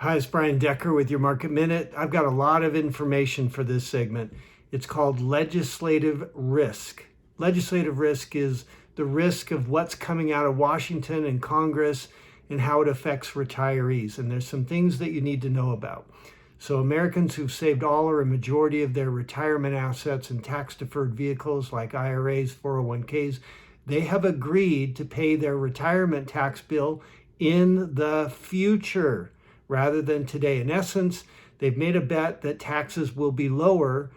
Hi, it's Brian Decker with your Market Minute. I've got a lot of information for this segment. It's called legislative risk. Legislative risk is the risk of what's coming out of Washington and Congress and how it affects retirees. And there's some things that you need to know about. So Americans who've saved all or a majority of their retirement assets in tax-deferred vehicles like IRAs, 401ks, they have agreed to pay their retirement tax bill in the future rather than today. In essence, they've made a bet that taxes will be lower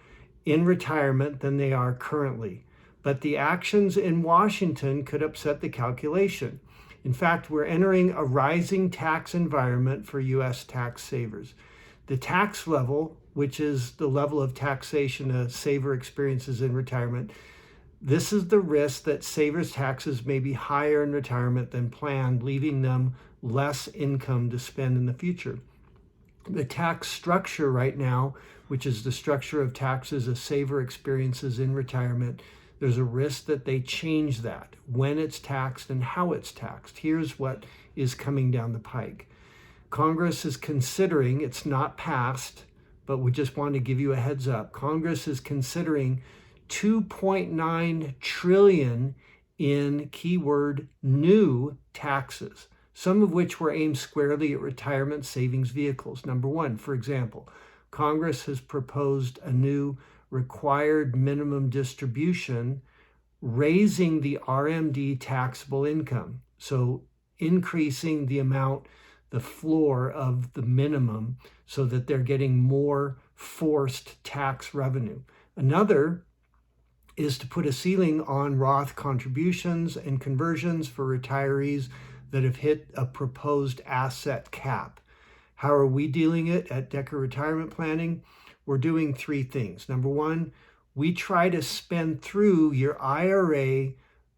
in retirement than they are currently. But the actions in Washington could upset the calculation. In fact, we're entering a rising tax environment for U.S. tax savers. The tax level, which is the level of taxation a saver experiences in retirement, this is the risk that savers' taxes may be higher in retirement than planned, leaving them less income to spend in the future. The tax structure right now, which is the structure of taxes a saver experiences in retirement, there's a risk that they change that, when it's taxed and how it's taxed. Here's what is coming down the pike. Congress is considering, it's not passed, but we just want to give you a heads up. Congress is considering $2.9 trillion in keyword new taxes, some of which were aimed squarely at retirement savings vehicles. Number one, for example, Congress has proposed a new required minimum distribution, raising the RMD taxable income. So increasing the amount, the floor of the minimum, so that they're getting more forced tax revenue. Another is to put a ceiling on Roth contributions and conversions for retirees that have hit a proposed asset cap. How are we dealing it at Decker Retirement Planning? We're doing three things. Number one, we try to spend through your IRA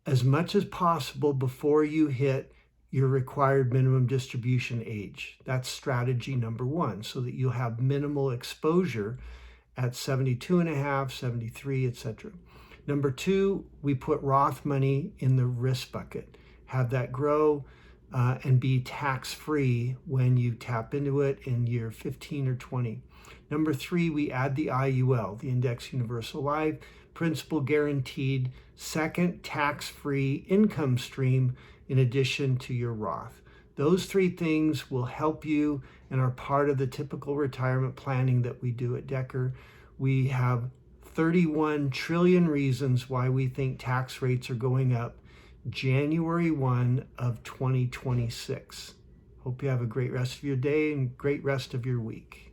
as much as possible before you hit your required minimum distribution age. That's strategy number one, so that you'll have minimal exposure at 72 and a half, 73, etc. Number two, we put Roth money in the risk bucket, have that grow and be tax-free when you tap into it in year 15 or 20. Number three, we add the IUL, the Index Universal Life, principal guaranteed, second tax-free income stream in addition to your Roth. Those three things will help you and are part of the typical retirement planning that we do at Decker. We have 31 trillion reasons why we think tax rates are going up January 1 of 2026. Hope you have a great rest of your day and great rest of your week.